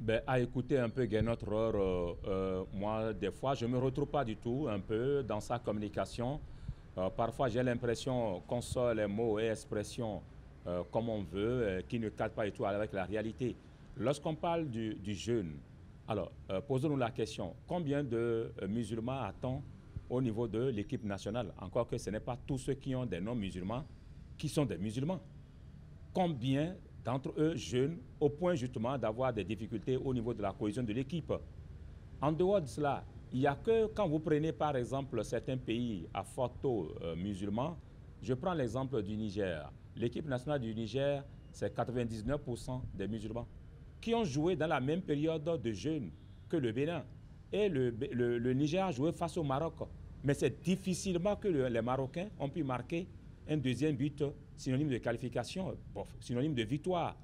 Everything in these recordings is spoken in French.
Ben, à écouter un peu Gernot Rohr, moi, des fois, je ne me retrouve pas du tout un peu dans sa communication. Parfois, j'ai l'impression qu'on sort les mots et expressions comme on veut, qui ne cadrent pas du tout avec la réalité. Lorsqu'on parle du jeûne, alors, posons-nous la question, combien de musulmans a-t-on au niveau de l'équipe nationale? Encore que ce n'est pas tous ceux qui ont des noms musulmans qui sont des musulmans. Combien d'entre eux jeûnent au point justement d'avoir des difficultés au niveau de la cohésion de l'équipe? En dehors de cela, il n'y a que quand vous prenez par exemple certains pays à fort taux musulmans, je prends l'exemple du Niger. L'équipe nationale du Niger, c'est 99% des musulmans qui ont joué dans la même période de jeûne que le Bénin. Et le Niger a joué face au Maroc. Mais c'est difficilement que les Marocains ont pu marquer un deuxième but synonyme de qualification, synonyme de victoire.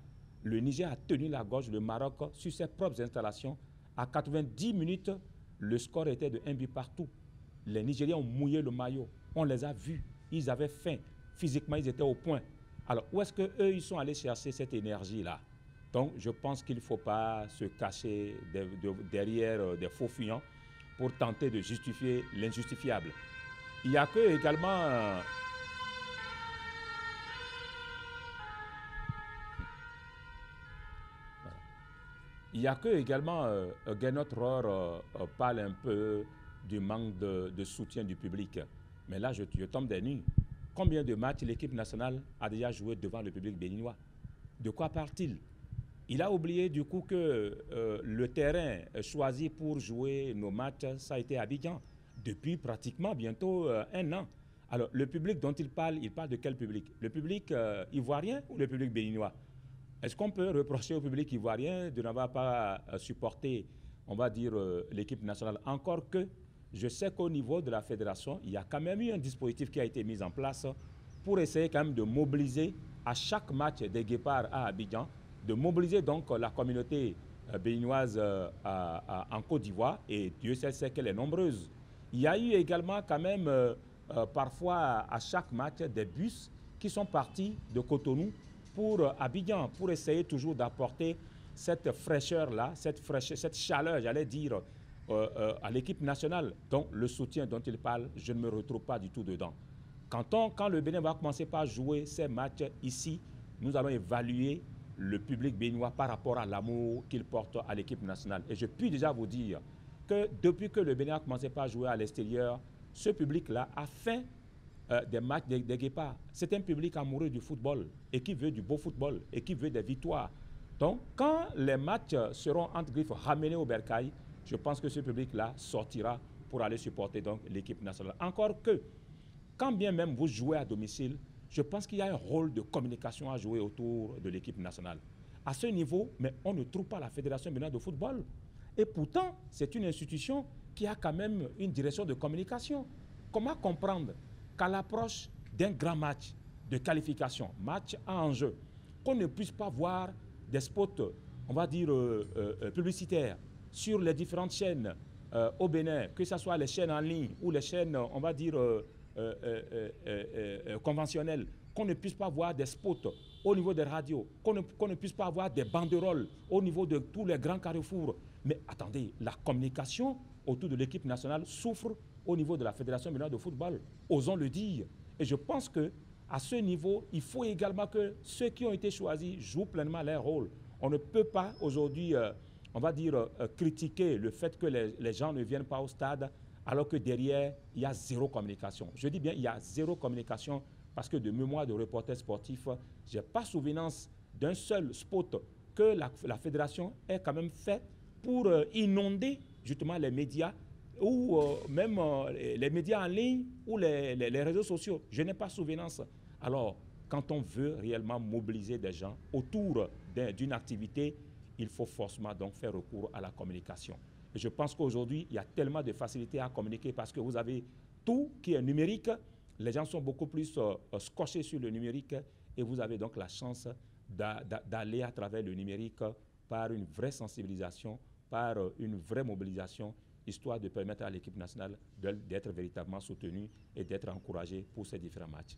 Le Niger a tenu la gorge, le Maroc, sur ses propres installations. À 90 minutes, le score était de 1 but partout. Les Nigériens ont mouillé le maillot. On les a vus. Ils avaient faim. Physiquement, ils étaient au point. Alors, où est-ce qu'eux, ils sont allés chercher cette énergie-là? Donc, je pense qu'il ne faut pas se cacher derrière des faux fuyants pour tenter de justifier l'injustifiable. Il y a que également... Il y a que également, Gernot Rohr parle un peu du manque de soutien du public. Mais là, je tombe des nues. Combien de matchs l'équipe nationale a déjà joué devant le public béninois? De quoi parle-t-il? Il a oublié du coup que le terrain choisi pour jouer nos matchs, ça a été Abidjan, depuis pratiquement bientôt 1 an. Alors, le public dont il parle de quel public? Le public ivoirien ou le public béninois? Est-ce qu'on peut reprocher au public ivoirien de n'avoir pas supporté, on va dire, l'équipe nationale? Encore que je sais qu'au niveau de la fédération, il y a quand même eu un dispositif qui a été mis en place pour essayer quand même de mobiliser à chaque match des Guépards à Abidjan, de mobiliser donc la communauté béninoise en Côte d'Ivoire, et Dieu sait qu'elle est nombreuse. Il y a eu également quand même parfois à chaque match des bus qui sont partis de Cotonou pour Abidjan, pour essayer toujours d'apporter cette fraîcheur-là, cette chaleur, j'allais dire, à l'équipe nationale. Donc, le soutien dont il parle, je ne me retrouve pas du tout dedans. Quand le Bénin va commencer par jouer ses matchs ici, nous allons évaluer le public béninois par rapport à l'amour qu'il porte à l'équipe nationale. Et je puis déjà vous dire que depuis que le Bénin a commencé par jouer à l'extérieur, ce public-là a faim des matchs des Guépards. C'est un public amoureux du football et qui veut du beau football et qui veut des victoires. Donc, quand les matchs seront entre griffes ramenés au bercail, je pense que ce public-là sortira pour aller supporter donc l'équipe nationale. Encore que, quand bien même vous jouez à domicile, je pense qu'il y a un rôle de communication à jouer autour de l'équipe nationale. À ce niveau, mais on ne trouve pas la Fédération béninoise de football. Et pourtant, c'est une institution qui a quand même une direction de communication. Comment comprendre qu'à l'approche d'un grand match de qualification, match à enjeu, qu'on ne puisse pas voir des spots, on va dire, publicitaires sur les différentes chaînes au Bénin, que ce soit les chaînes en ligne ou les chaînes, on va dire, conventionnelles, qu'on ne puisse pas voir des spots au niveau des radios, qu'on ne puisse pas avoir des banderoles au niveau de tous les grands carrefours. Mais attendez, la communication autour de l'équipe nationale souffre au niveau de la Fédération béninoise de football. Osons le dire. Et je pense qu'à ce niveau, il faut également que ceux qui ont été choisis jouent pleinement leur rôle. On ne peut pas aujourd'hui, on va dire, critiquer le fait que les gens ne viennent pas au stade alors que derrière, il y a zéro communication. Je dis bien, il y a zéro communication parce que de mémoire de reporter sportif, je n'ai pas souvenance d'un seul spot que la fédération ait quand même fait pour inonder justement les médias ou même les médias en ligne ou les réseaux sociaux. Je n'ai pas souvenance. Alors, quand on veut réellement mobiliser des gens autour d'une activité, il faut forcément donc faire recours à la communication. Et je pense qu'aujourd'hui, il y a tellement de facilité à communiquer parce que vous avez tout qui est numérique. Les gens sont beaucoup plus scotchés sur le numérique et vous avez donc la chance d'aller à travers le numérique par une vraie sensibilisation, par une vraie mobilisation, histoire de permettre à l'équipe nationale d'être véritablement soutenue et d'être encouragée pour ces différents matchs.